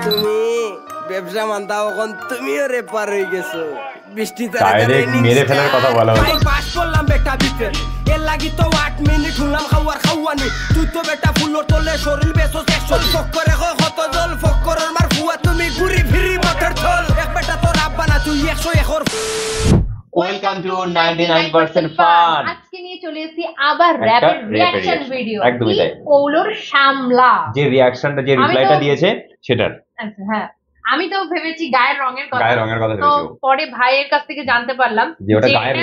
তুমি ব্যবসা মানতা এখন তুমিও রেপার হয়ে গেছো বৃষ্টি ডাইরেক্ট মেরে ফেলার কথা বলা হচ্ছে। পাস করলাম বেটা বিতে এর লাগি তো 8 মিনিট হলাম খাওয়ানি তুই তো বেটা ফুলোর তলে শরীর বেসো সেকশন ফক্করে কত জল ফক্করের মার ফুয়া তুমি ঘুরি ফিরি মোটর চল এক বেটা তোর আব্বা না তুই 100 একর। Welcome to 99% fun. আজকে নিয়ে চলে এসেছি আবার র‍্যাপিড রিঅ্যাকশন ভিডিও। একদমই তাই। ওলোর সামলা যে রিঅ্যাকশনটা যে রিপ্লাইটা দিয়েছে সেটার। আচ্ছা হ্যাঁ, আমি তো ভেবেছি গায়ের রঙের কথা। গায়ের রঙের কথা তো ভেবেছি। পরে ভাইয়ের কাছ থেকে জানতে পারলাম যে ওটা গায়ের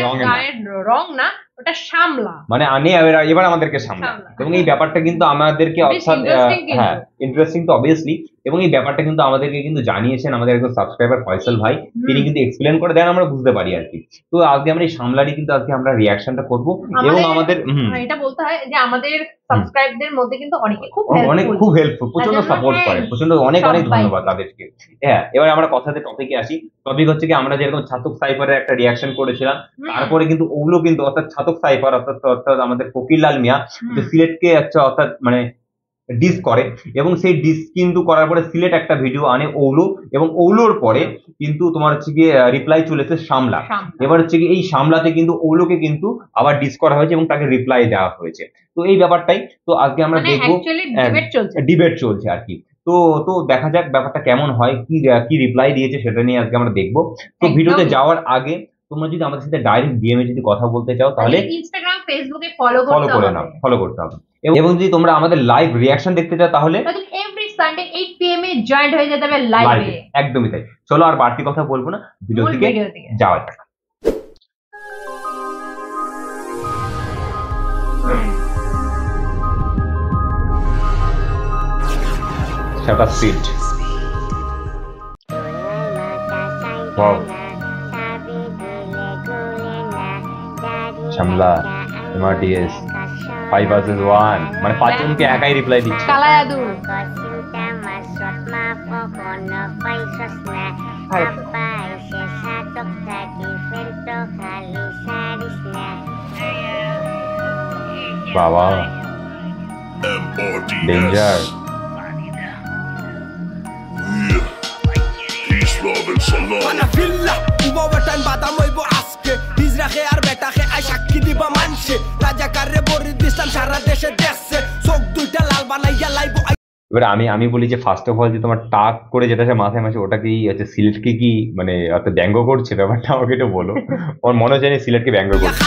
রং না, ওটা সামলা। মানে এবার আমাদেরকে সামলা। এবং এই ব্যাপারটা কিন্তু আমাদেরকে অর্থাৎ হ্যাঁ ইন্টারেস্টিং তো অবভিয়াসলি। এবং এই ব্যাপারটা কিন্তু আমাদেরকে কিন্তু জানিয়েছেন আমাদের একজন সাবস্ক্রাইবার ফয়সাল ভাই, তিনি কিন্তু এক্সপ্লেন করে দেন, আমরা বুঝতে পারি আর কি। তো আজকে আমরা এই সামলারই কিন্তু আজকে আমরা রিঅ্যাকশনটা করব। এবং আমাদের এটা বলতে হয় যে আমাদের সাবস্ক্রাইবদের মধ্যে কিন্তু অনেকে খুব হেল্পফুল, প্রচন্ড সাপোর্ট করে, প্রচন্ড অনেক ধন্যবাদ তাদেরকে। হ্যাঁ, এবার আমরা কথাতে টপিকে আসি। টপিক হচ্ছে কি, আমরা যেরকম ছাতক সাইফারের একটা রিঅ্যাকশন করেছিলাম, তারপরে কিন্তু ওগুলো কিন্তু অর্থাৎ ছাতক সাইফার অর্থাৎ আমাদের ফকিরলাল মিয়া সিলেটকে অর্থাৎ মানে ডিস করে, এবং সেই ডিস কিন্তু করার পরে সিলেট একটা ভিডিও আনে ওউলো, এবং ওউলোর পরে কিন্তু তোমার হচ্ছে গিয়ে রিপ্লাই চলেছে সামলা। এবার হচ্ছে কি এই সামলাতে কিন্তু ওউলোকে কিন্তু আবার ডিস করা হয়েছে এবং তাকে রিপ্লাই দেওয়া হয়েছে। তো এই ব্যাপারটাই তো আজকে আমরা দেখবো, ডিবেট চলছে আর কি। তো দেখা যাক ব্যাপারটা কেমন হয়, কি রিপ্লাই দিয়েছে সেটা নিয়ে আজকে আমরা দেখবো। তো ভিডিওতে যাওয়ার আগে তোমরা যদি আমাদের সাথে ডাইরেক্ট ডিএমএ যদি কথা বলতে চাও তাহলে ইনস্টাগ্রাম ফেসবুকে ফলো করতে হবে। এবং যদি তোমরা আমাদের লাইভ রিঅ্যাকশন দেখতে চাও তাহলে এভরি সানডে 8 PM এ জয়েন্ট হয়ে যেতে হবে লাইভে। একদমই তাই। চলো আর বাড়তি কথা বলবো না, ভিডিও থেকে যাওয়া যাক। Shut up, speed. Wow. সামলা MRDS 5 vs 1 মানে পাঁচজনকে একাই রিপ্লাই দিচ্ছে। কালায়াদু বাবা ডেঞ্জার। এবার আমি বলি যে ফার্স্ট অফ অল যে তোমার টাক করে যেটা মাথায় মাসে ওটা কি হচ্ছে সিলেটকে কি মানে অত ব্যঙ্গ করছে ব্যাপারটা আমাকে একটু বলো। ওর মনে হচ্ছে সিলেটকে ব্যঙ্গ করছে।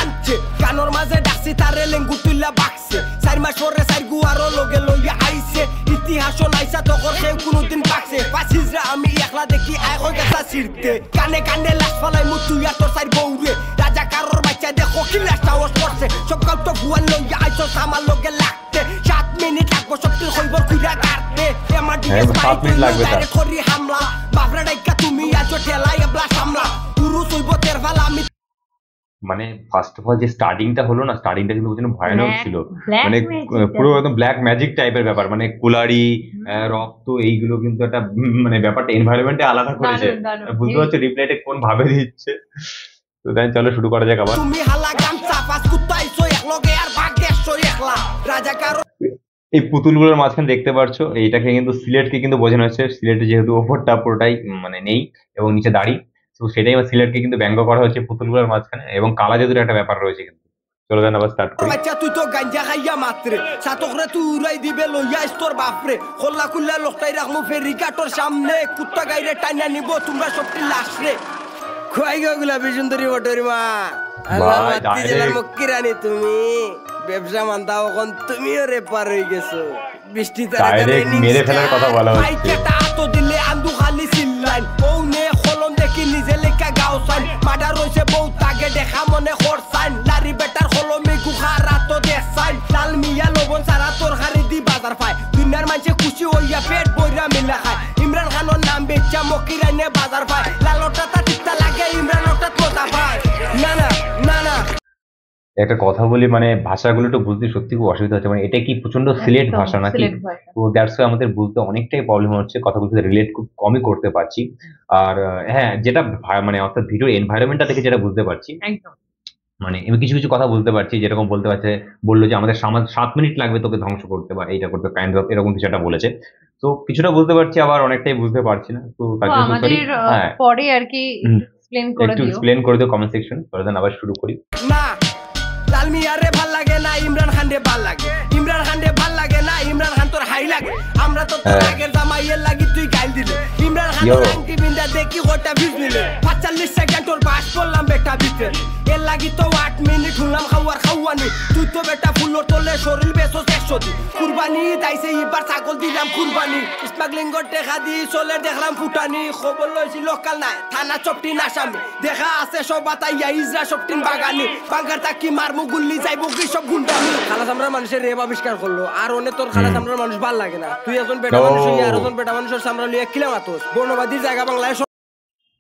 কানোর মাঝে ডাকছি তারে লেঙ্গু তুইলা বাকছে 4 মাস পরে 4 গুয়ারো লগে লইয়া আইছে ইতিহাসও নাইসা তখন কেউ কোনোদিন পাকছে পাছিজরা আমি একলা দেখি আয় হই গেছা ছিড়তে কানে কানে লাশ ফালাই মুতুইয়া তোর 4 বউরে রাজা কারোর বাচ্চা দেখো কি লাশটা ওস করছে সব কাল তো ভুয়ান লইয়া আইছো আমার লগে লাগতে 7 মিনিট লাগবো সব তুই কইবর কুইরা কাটতে এমআরডিএস 7 মিনিট লাগবে তার করি হামলা বাপরে ডাইকা তুমি আছো ঠেলাই এবলা সামলা পুরো সইব তেরভালা আমি মানে ফার্স্ট অফ অল যে স্টার্টিংটা হলো না, স্টার্টিংটা কিন্তু প্রচন্ড ভয়ানক ছিল। মানে পুরো একদম ব্ল্যাক ম্যাজিক টাইপের ব্যাপার, মানে কুলারি রক্ত এইগুলো কিন্তু একটা মানে ব্যাপারটা এনভায়রনমেন্টে আলাদা করেছে। বুঝতে পারছো রিপ্লাইটা কোন ভাবে দিচ্ছে। তো তাই চলো শুরু করা যাক আবার। তুমি হালা গামছা পাস কুত্তাইছো একলগে আর ভাগ্যেশো একলা রাজা কারো এই পুতুলগুলোর মাঝখানে দেখতে পারছো, এইটাকে কিন্তু সিলেটকে কিন্তু বোঝানো হচ্ছে। সিলেটে যেহেতু ওপরটা পুরোটাই মানে নেই এবং নিচে দাড়ি, তো সেটাই সিলেটকে কিন্তু ব্যঙ্গ করা হচ্ছে পুতুলগুলোর মাঝখানে, এবং কালা জাদুর একটা ব্যাপার রয়েছে কিন্তু। চলো দেন আবার স্টার্ট করি। বাচ্চা তুই তো গাঞ্জা খাইয়া মাত্রে সাতকরে তুই উড়াই দিবে লইয়া তোর বাপরে খোলা খুল্লা লোকটাই রাখমু ফেরিঘাটর সামনে কুত্তা গাইরে টাইনা নিব তোমরা সবটি লাশ রে খোয়াই গোলাপি সুন্দরী বটরি মা আল্লাহ মাতি জেলার মক্কিরানি তুমি ব্যবসা মানতা এখন তুমিও রেপার হয়ে গেছো বৃষ্টি ডাইরেক্ট মেরে ফেলার কথা বলা হচ্ছে। পাইকেটা আতো দিলে আন্দু খালি সিল্লাইন ও নে খলম দেখি নিজে লেখা গাও সাইন মাডার রইছে বউ তাকে দেখা মনে খরসাইন লারি বেটার খলমে গুখা রাতো দেখাইন লাল মিয়া লবণ সারা তোর হারি দি বাজার পায় দুনিয়ার মানুষে খুশি হইয়া পেট বইরা মিলা খায় ইমরান খানের নাম বেচা মকিরাইনে বাজার পায় লালটা তা ঠিকটা লাগে ইমরান ওটা তোতা পায় না না না না। একটা কথা বলি, মানে ভাষাগুলো একটু বুঝতে সত্যি খুব অসুবিধা হচ্ছে। মানে এটা কি প্রচন্ড সিলেট ভাষা নাকি? তো দ্যাটস ওয়াই আমাদের বুঝতে অনেকটাই প্রবলেম হচ্ছে, কথাগুলোর সাথে রিলেট খুব কমই করতে পারছি। আর হ্যাঁ, যেটা মানে অর্থাৎ ভিডিওর এনভায়রনমেন্টটা থেকে যেটা বুঝতে পারছি, মানে আমি কিছু কিছু কথা বলতে পারছি, যেরকম বলতে পারছে, বললো যে আমাদের 7 মিনিট লাগবে তোকে ধ্বংস করতে বা এইটা করতে, কাইন্ড অফ এরকম কিছু একটা বলেছে। তো কিছুটা বুঝতে পারছি, আবার অনেকটাই বুঝতে পারছি না, তো তার তো জন্য সরি। আমাদের হ্যাঁ, পরে আর কি এক্সপ্লেন করে একটু দিও। এক্সপ্লেন করে দিও কমেন্ট সেকশন, পরে দেন আবার শুরু করি। না লাল মিয়ারে ভাল লাগে না, ইমরান খান রে ভাল লাগে, ইমরান খান রে ভাল লাগে না, ইমরান খান তোর হাই লাগে, আমরা তো তোর আগের জামাইয়ের লাগি তুই গাইল দিলে, ইমরান খান তোর আংটি বিন্দা দেখি গোটা ভিজ নিলে, 45 সেকেন্ড তোর বাস করলাম বেটা ভিতরে, এর লাগি তো 8 মিনিট শুনলাম খাওয়ার খাওয়ানি, তুই তো বেটা ফুলোর তোলে শরীর বেসো 100 দি, কুরবানি দাইছে এবার ছাগল দিলাম কুরবানি, স্মাগলিং করে দেখা দি চলে দেখলাম ফুটানি, খবর লইছি লোকাল নাই থানা চপটি নাসামি, দেখা আছে সব বাতাইয়া ইজরা সবটিন বাগানি, বাঙ্গার তাকি মারমু গুল্লি যাইবো কি সব গুন্ডামি, খালাস আমরা মানুষের রেব আবিষ্কার করলো, আর অনেক তোর খালাস আমরা মানুষ ভাল লাগে না, তুই এখন বেটা মানুষ হইয়া আর এখন বেটা মানুষের সামনে লিয়ে কিলাম আতস, বর্ণবাদীর জায়গা বাংলায়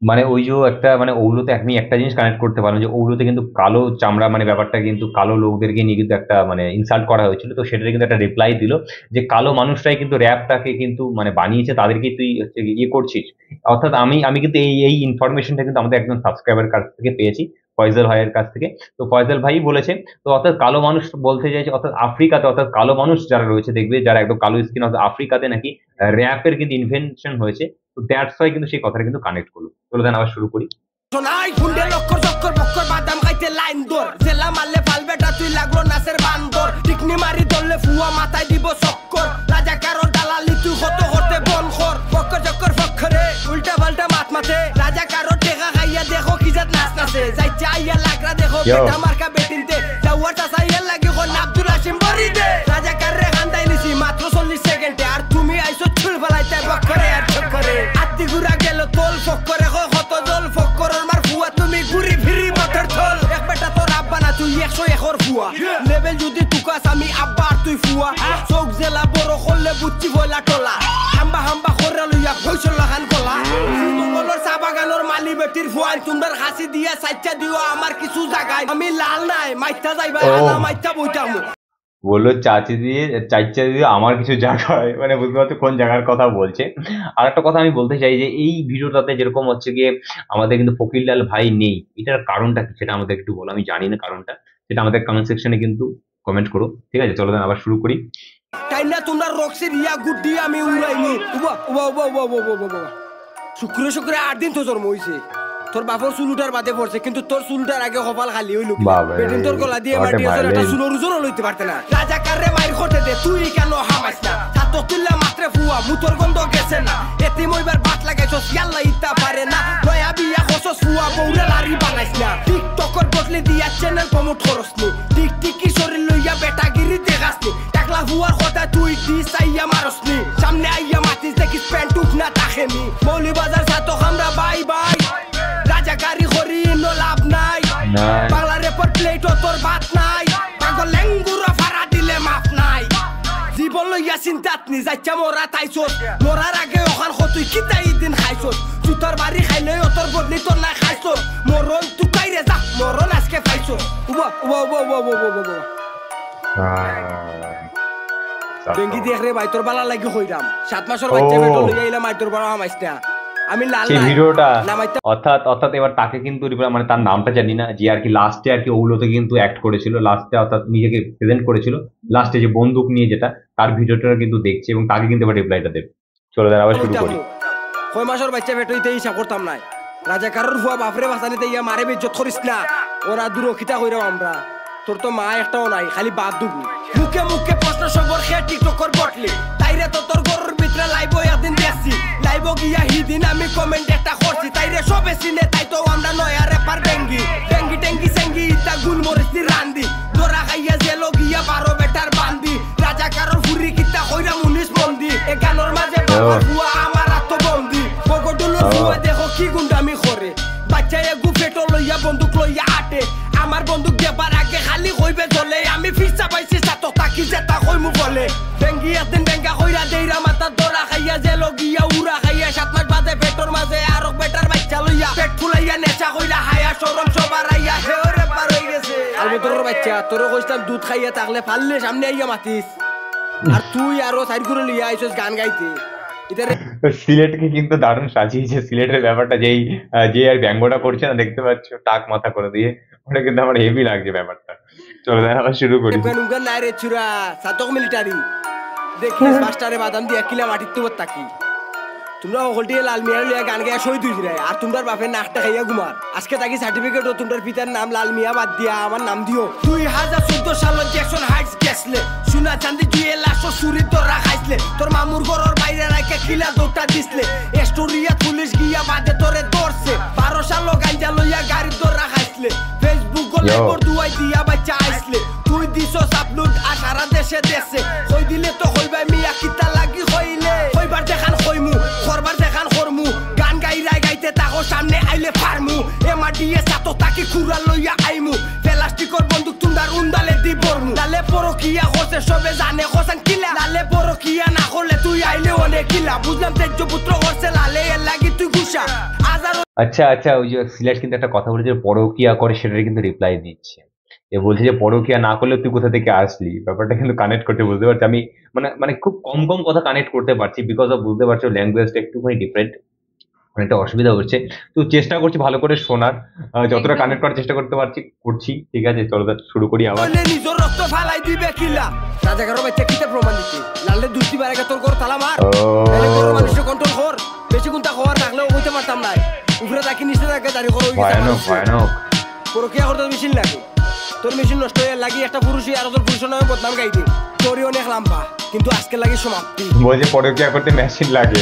মানে ওই যে একটা মানে ওগুলোতে আমি একটা জিনিস কানেক্ট করতে পারলাম, যে ওগুলোতে কিন্তু কালো চামড়া মানে ব্যাপারটা কিন্তু কালো লোকদেরকে নিয়ে কিন্তু একটা মানে ইনসাল্ট করা হয়েছিল, তো সেটার কিন্তু একটা রিপ্লাই দিল যে কালো মানুষরাই কিন্তু র্যাপটাকে কিন্তু মানে বানিয়েছে, তাদেরকে তুই হচ্ছে ইয়ে করছিস। অর্থাৎ আমি আমি কিন্তু এই ইনফরমেশনটা কিন্তু আমাদের একজন সাবস্ক্রাইবার কাছ থেকে পেয়েছি, ফয়সাল ভাইয়ের কাছ থেকে। তো ফয়সাল ভাই বলেছে, তো অর্থাৎ কালো মানুষ বলতে চাইছে অর্থাৎ আফ্রিকাতে, অর্থাৎ কালো মানুষ যারা রয়েছে দেখবে যারা একদম কালো স্কিন, অর্থাৎ আফ্রিকাতে নাকি র্যাপের কিন্তু ইনভেনশন হয়েছে। তো দ্যাটস ওয়াই কিন্তু সেই কথাটা কিন্তু কানেক্ট করলো। চলো দেন আবার শুরু করি। শোনাই হুন্ডে লক্কর চক্কর বক্কর বাদাম খাইতে লাইন দর, জেলা মারলে ফাল বেটা তুই লাগলো নাচের বান্দর, টিকনি মারি ধরলে ফুয়া মাথায় দিব চক্কর, রাজা কারো দালালি তুই হত হতে বন কর, বক্কর চক্কর ফক্করে উল্টা পাল্টা মাত মাথে, রাজা কারো টেকা খাইয়া দেখো কি জাত নাচ নাচে, যাইতে আইয়া লাগরা দেখো বেটা মার্কা বেটিনতে, যাওয়ার চাচাইয়া লাগি কোন আব্দুল হাশিম বরি দে, রাজা কারে খান্দাই নিছি মাত্র 40 সেকেন্ডে, আর তুমি আইছো ছুল ফেলাইতে বক্করে আর চক্করে, আত্তি গুড়া গেল তোল ফক্করে কত জল ফক্করের মার ফুয়া তুমি ঘুরি ফিরি মটর চল, এক বেটা তোর আব্বা না তুই 100 একর ফুয়া, লেভেল যদি তুকাস আমি আব্বা আর তুই ফুয়া, চোখ জেলা বড় করলে বুচ্চি বইলা টলা, হাম্বা হাম্বা করে লইয়া পয়সা লাগান কলা, মঙ্গলের চা বাগানোর মালি বেটির ফুয়ান তোমরা হাসি দিয়া সাইচ্চা দিও আমার কিছু জায়গায়, আমি লাল নাই মাইতা যাইবা আলা মাইতা বইতামু, বললো চাচা দিয়ে আমার কিছু জায়গায়, মানে বুঝতে পারছো কোন জায়গার কথা বলছে। আর একটা কথা আমি বলতে চাই যে এই ভিডিওটাতে যেরকম হচ্ছে গিয়ে আমাদের কিন্তু ফকিরলাল ভাই নেই, এটার কারণটা কি সেটা আমাদের একটু বলো, আমি জানি না কারণটা, সেটা আমাদের কমেন্ট সেকশনে কিন্তু কমেন্ট করো, ঠিক আছে? চলো দেন আবার শুরু করি। তাই না তোমরা রক্সি দিয়া গুড্ডি আমি উড়াইনি, উবা উবা উবা উবা উবা উবা উবা, শুক্রে শুক্রে 8 দিন তো জন্ম হইছে, তোর বাপর চুলুটার বাদে পড়ছে কিন্তু তোর চুলটার আগে কপাল খালি হইল, বেদিন তোর গলা দিয়ে মাটি আসর একটা চুলোর ওজনও লইতে পারতে না, রাজা কারে মাইর করতে দে তুই কেন হামাইস না, ছাতো তুললা মাত্রে ফুয়া মুতর গন্ধ গেছে না, এতে মইবার বাত লাগাইছস ইয়াল্লা ইতা পারে না, নয়া বিয়া খসস ফুয়া বউরে লারি বানাইস না, টিকটকর বদলে দিয়া চ্যানেল প্রমোট করস নি, টিকটিকি শরীর লইয়া বেটাগিরি দেখাস নি, টাকলা ফুয়ার কথা তুই দিস আইয়া মারস নি, সামনে আইয়া মাতিস দেখিস প্যান্ট উঠ না তাকেনি, মৌলি বাজার ছাতো আমরা বাই বাই, রাজা গাড়ি করি নো লাভ নাই, বাংলা রেপর প্লেট তোর বাত নাই, পাগল লেঙ্গুরা ফাড়া দিলে মাপ নাই, জীবন লইয়া চিন্তাত নি যাইছা মোরা তাইছস, মোরার আগে ওখান তুই কিতাই দিন খাইছস, জুতার বাড়ি খাইলে তোর বদলি তোর না খাইছস, মরণ তুকাই রে যা মরণ আজকে পাইছস, উবা উবা উবা উবা উবা উবা উবা বেঙ্গি দেখ রে ভাই তোর বালা লাগি হইরাম, 7 মাসের বাচ্চা বেটো লইয়া আইলা মাই তোর বড় হামাইছ না, আমি লাল সেই ভিডিওটা অর্থাৎ এবার তাকে কিন্তু মানে তার নামটা জানি না, যে আর কি লাস্টে আর কি ওগুলোতে কিন্তু অ্যাক্ট করেছিল, লাস্টে অর্থাৎ নিজেকে প্রেজেন্ট করেছিল, লাস্টে যে বন্দুক নিয়ে যেটা তার ভিডিওটা কিন্তু দেখছে এবং তাকে কিন্তু এবার রিপ্লাইটা দেবে। চলো দাঁড়া আবার শুরু করি। 6 মাসের বাচ্চা বেটোইতে হিসাব করতাম নাই, রাজা কারোর ফুয়া বাপরে বাঁচানিতে ইয়া মারে বেজ্জত করিস না, ওরা দুরক্ষিতা কইরাও আমরা, তোর তো মা একটাও নাই খালি বাপ দুবু, মুখে মুখে প্রশ্ন সবর খেয়ে টিকটকর বটলি, তাইরে তো তোর গরুর ভিতরে লাইব একদিন দেখছি, লাইব গিয়া হিদিন আমি কমেন্ট একটা করছি, তাইরে সবে চিনে তাই তো আমরা নয়া রেপার বেঙ্গি বেঙ্গি টেঙ্গি সেঙ্গি ইতা গুল মরিস্তি রান্দি, দোরা খাইয়া জেলো গিয়া 12 বেটার বান্দি, রাজা কারোর ফুরি কিতা কইরা মুনিস মন্দি, এ গানোর মাঝে বাবার ফুয়া আমার আত্মবন্দি, বগডুলোর ফুয়া দেখো কি গুন্ডামি করে, বাচ্চা এগু পেটো লইয়া বন্দুক লইয়া আটে, আমার বন্দুক দেবার আগে খালি কইবে চলে, আমি ফিসা পাইছি সাতো তাকি যেটা কইমু বলে, বেঙ্গি একদিন বেঙ্গা কইরা দেইরা মাথা দোরা খাইয়া জেলো গিয়া উড়া খাইয়া 7 মাস বাদে পেটোর মাঝে আরো বেটার বাচ্চা লইয়া পেট ফুলাইয়া নেশা কইরা হায়া শরম সবার আইয়া হেওরে পার হই গেছে, আলবে তোর বাচ্চা তোর কইতাম দুধ খাইয়া থাকলে পারলে সামনে আইয়া মাতিস, আর তুই আরো সাইড করে লইয়া আইছস গান গাইতে, ইতারে সিলেটকে কিন্তু দারুণ সাজিয়েছে। সিলেটের ব্যাপারটা যে আর ব্যঙ্গটা করছে না, দেখতে পাচ্ছ টাক মাথা করে দিয়ে, ওটা কিন্তু আমার হেভি লাগছে ব্যাপারটা। চলো তাহলে আবার শুরু করি। নুঙ্গান নাই রে চুরা সাতক মিলিটারি দেখিস মাস্টারে বাদাম দিয়ে 1 কিলো মাটির তুবত তাকি তোমরা হলটি লাল মিয়ার লিয়া গান গায়া শহীদ হইছি রে আর তোমরা বাপের নাকটা খাইয়া ঘুমার আজকে তাকি সার্টিফিকেট ও তোমার পিতার নাম লাল মিয়া বাদ দিয়া আমার নাম দিও 2014 সালত জ্যাকসন হাইটস গেছলে সোনা চাঁদি জুয়ে লাশো চুরি তোর রাখাইছলে তোর মামুর ঘরের বাইরে রাখা কিলা দৌড়টা দিছলে এস্টোরিয়া পুলিশ গিয়া বাদে তোরে ধরছে 12 সাল গাঞ্জা লইয়া গাড়ি তোর রাখাইছলে ফেসবুক গলে পর দুয়াই দিয়া বাচ্চা আইছলে তুই দিছস আপলোড আর সারা দেশে দেশে কই দিলে তো কইবাই মিয়া কিতা লাগি কইলে কইবার দেখান কইমু করবার দেখান করমু গান গাইরাই গাইতে তাকো সামনে আইলে ফারমু এমা দিয়ে সাতো তাকি কুড়া লইয়া আইমু প্লাস্টিকর বন্দুক তুন্দার উন্দালে দি বরমু লালে পরকিয়া হসে সবে জানে হসান কিলা লালে পরকিয়া না হলে তুই আইলে অনেক কিলা বুঝলাম তেজ্য পুত্র হসে লালে এর লাগি তুই গুসা আজার আচ্ছা আচ্ছা, ওই যে সিলেট কিন্তু একটা কথা বলেছে, পরকিয়া করে সেটার কিন্তু রিপ্লাই দিচ্ছে। এ বলছে যে পরকিয়া না করলে তুই কোথা থেকে আসলি, ব্যাপারটা কিন্তু কানেক্ট করতে বুঝতে পারছি আমি। মানে খুব কম কম কথা কানেক্ট করতে পারছি, বিকজ অফ বুঝতে পারছো ল্যাঙ্গুয়েজটা একটুখানি ডিফারেন্ট, অনেকটা অসুবিধা হচ্ছে। তো চেষ্টা করছি ভালো করে শোনার, যতটা কানেক্ট করার চেষ্টা করতে পারছি করছি। ঠিক আছে, চলো শুরু করি আবার। নিজের রক্ত ফালাই দিবে কিলা রাজাকারও বাচ্চা কিতে প্রমাণ দিতে লালে দুষ্টি বারেগা তোর ঘর তালা মার মানুষের কন্ট্রোল কর বেশি কোনটা খবর রাখলেও কইতে পারতাম না উপরে তাকে নিচে থাকে দাঁড়িয়ে করো ভয়ানক ভয়ানক পরকিয়া করতে মেশিন লাগে তোর মেশিন নষ্ট হয়ে লাগি একটা পুরুষই আর তোর পুরুষের নামে বদনাম গাইতে তোরই অনেক লাম্বা কিন্তু আজকে লাগে সমাপ্তি বলছে পরকিয়া করতে মেশিন লাগে।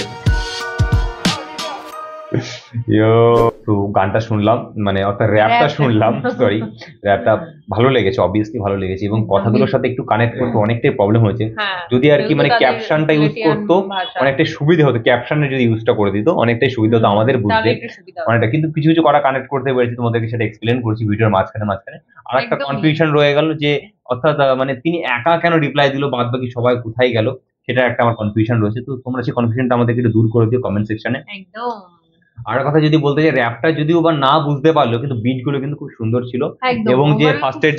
তো গানটা শুনলাম, মানে অর্থাৎ র্যাপটা শুনলাম, সরি র্যাপটা ভালো লেগেছে, অবভিয়াসলি ভালো লেগেছে, এবং কথাগুলোর সাথে একটু কানেক্ট করতে অনেকটাই প্রবলেম হয়েছে। যদি আর কি মানে ক্যাপশনটা ইউজ করতো অনেকটাই সুবিধা হতো, ক্যাপশনের যদি ইউজটা করে দিত অনেকটাই সুবিধা হতো আমাদের বুঝতে অনেকটা। কিন্তু কিছু কিছু করা কানেক্ট করতে পেরেছি, তোমাদেরকে সেটা এক্সপ্লেন করছি ভিডিওর মাঝখানে। আর একটা কনফিউশন রয়ে গেল যে অর্থাৎ মানে তিনি একা কেন রিপ্লাই দিল, বাদ বাকি সবাই কোথায় গেল, সেটা একটা আমার কনফিউশন রয়েছে। তো তোমরা সেই কনফিউশনটা আমাদেরকে একটু দূর করে দিও কমেন্ট সেকশনে। আর কথা যদি বলতে চাই, র্যাপটা যদিও বা না বুঝতে পারলো, কিন্তু বিট গুলো কিন্তু খুব সুন্দর ছিল। এবং যে ফার্স্টের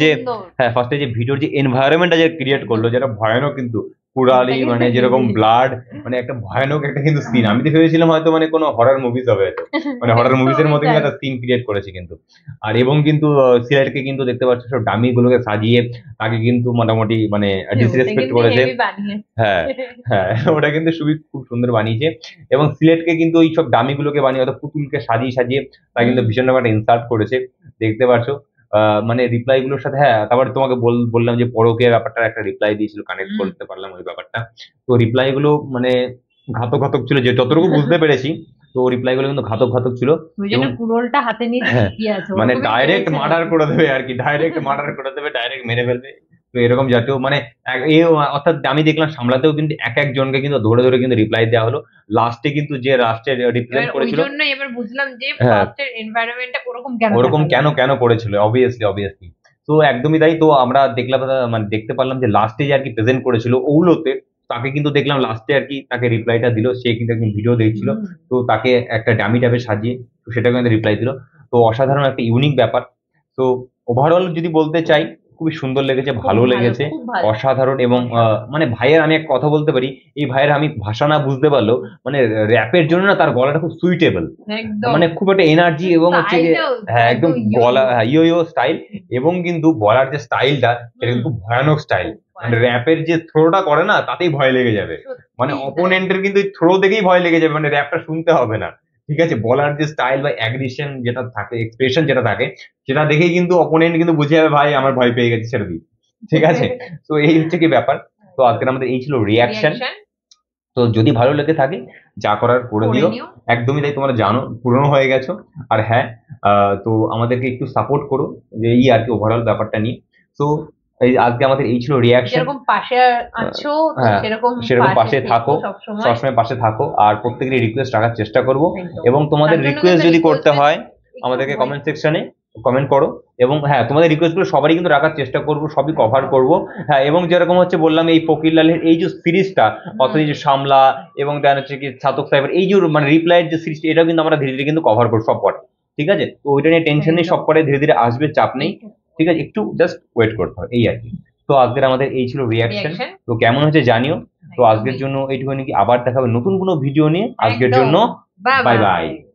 যে ভিডিওর যে এনভায়রনমেন্টটা যে ক্রিয়েট করলো, যেটা ভয়ানক কিন্তু পুরালি, মানে যেরকম ব্লাড, মানে একটা ভয়ানক একটা কিন্তু সিন। আমি তো ভেবেছিলাম হয়তো মানে কোনো হরর মুভিজ হবে, মানে হরর মুভিজ এর মতো কিন্তু একটা সিন ক্রিয়েট করেছে কিন্তু। আর এবং কিন্তু সিলেটকে কিন্তু দেখতে পাচ্ছ সব ডামি গুলোকে সাজিয়ে তাকে কিন্তু মোটামুটি মানে ডিসরেসপেক্ট করেছে। হ্যাঁ হ্যাঁ, ওটা কিন্তু খুব সুন্দর বানিয়েছে। এবং সিলেটকে কিন্তু ওই সব ডামি গুলোকে বানিয়ে অর্থাৎ পুতুলকে সাজিয়ে সাজিয়ে তা কিন্তু ভীষণ একটা ইনসাল্ট করেছে, দেখতে পাচ্ছ। মানে রিপ্লাই গুলোর সাথে, হ্যাঁ তারপরে তোমাকে বললাম যে পরকীয়া ব্যাপারটা একটা রিপ্লাই দিয়েছিল, কানেক্ট করতে পারলাম ওই ব্যাপারটা। তো রিপ্লাই গুলো মানে ঘাতক ঘাতক ছিল, যে যতটুকু বুঝতে পেরেছি। তো রিপ্লাই গুলো কিন্তু ঘাতক ঘাতক ছিল, মানে ডাইরেক্ট মার্ডার করে দেবে আর কি, ডাইরেক্ট মার্ডার করে দেবে, ডাইরেক্ট মেরে ফেলবে। তো এরকম জাতীয় মানে অর্থাৎ আমি দেখলাম সামলাতেও কিন্তু এক একজনকে কিন্তু ধরে ধরে কিন্তু রিপ্লাই দেওয়া হলো। লাস্টে কিন্তু যে লাস্টে রিপ্রেজেন্ট করেছিল, এবার বুঝলাম যে ফার্স্টের এনভায়রনমেন্টটা ওরকম কেন করেছিল, অবভিয়াসলি। তো একদমই তাই। তো আমরা দেখলাম, মানে দেখতে পারলাম যে লাস্টে যে আর কি প্রেজেন্ট করেছিল ওগুলোতে, তাকে কিন্তু দেখলাম লাস্টে আর কি তাকে রিপ্লাইটা দিল। সে কিন্তু একদম ভিডিও দেখছিল, তো তাকে একটা ডামি টাইপে সাজিয়ে তো সেটাকে কিন্তু রিপ্লাই দিল। তো অসাধারণ একটা ইউনিক ব্যাপার। তো ওভারঅল যদি বলতে চাই, খুবই সুন্দর লেগেছে, ভালো লেগেছে, অসাধারণ। এবং মানে ভাইয়ের আমি এক কথা বলতে পারি, এই ভাইয়ের আমি ভাষা না বুঝতে পারলেও মানে র্যাপের জন্য না তার গলাটা খুব সুইটেবল, মানে খুব একটা এনার্জি, এবং হচ্ছে হ্যাঁ একদম গলা ইয়ো স্টাইল, এবং কিন্তু বলার যে স্টাইলটা সেটা কিন্তু খুব ভয়ানক স্টাইল। মানে র্যাপের যে থ্রোটা করে না, তাতেই ভয় লেগে যাবে, মানে অপোনেন্টের কিন্তু থ্রো দেখেই ভয় লেগে যাবে, মানে র্যাপটা শুনতে হবে না। ঠিক আছে, বলার যে স্টাইল বা অ্যাগ্রেশন যেটা থাকে, এক্সপ্রেশন যেটা থাকে, সেটা দেখেই কিন্তু অপোনেন্ট কিন্তু বুঝে যাবে ভাই আমার ভয় পেয়ে গেছে, ছেড়ে দিই। ঠিক আছে, তো এই হচ্ছে কি ব্যাপার। তো আজকের আমাদের এই ছিল রিয়াকশন। তো যদি ভালো লেগে থাকে, যা করার করে দিও, একদমই তাই, তোমরা জানো পুরনো হয়ে গেছো। আর হ্যাঁ, তো আমাদেরকে একটু সাপোর্ট করো, যে এই আর কি ওভারঅল ব্যাপারটা নিয়ে। তো এই আজকে আমাদের এই ছিল রিয়াকশন। যেরকম পাশে আছো সেরকম পাশে থাকো, সবসময় পাশে থাকো। আর প্রত্যেকেরই রিকোয়েস্ট রাখার চেষ্টা করব, এবং তোমাদের রিকোয়েস্ট যদি করতে হয় আমাদেরকে কমেন্ট সেকশনে কমেন্ট করো। এবং হ্যাঁ, তোমাদের রিকোয়েস্ট গুলো সবারই কিন্তু রাখার চেষ্টা করব, সবই কভার করব। হ্যাঁ, এবং যেরকম হচ্ছে বললাম এই ফকির লালের এই যে সিরিজটা, অর্থাৎ এই যে সামলা এবং দেন হচ্ছে কি ছাতক সাহেবের এই যে মানে রিপ্লাইয়ের যে সিরিজটা, এটাও কিন্তু আমরা ধীরে ধীরে কিন্তু কভার করবো সব পরে। ঠিক আছে, তো ওইটা নিয়ে টেনশন নেই, সব পরে ধীরে ধীরে আসবে, চাপ নেই। ঠিক আছে, একটু জাস্ট ওয়েট করতে হবে, এই আর কি। তো আজকের আমাদের এই ছিল রিয়াকশন। তো কেমন হচ্ছে জানিও। তো আজকের জন্য এইটুকু নাকি, আবার দেখাবে নতুন কোনো ভিডিও নিয়ে। আজকের একদম। জন্য বাই বাই বাই।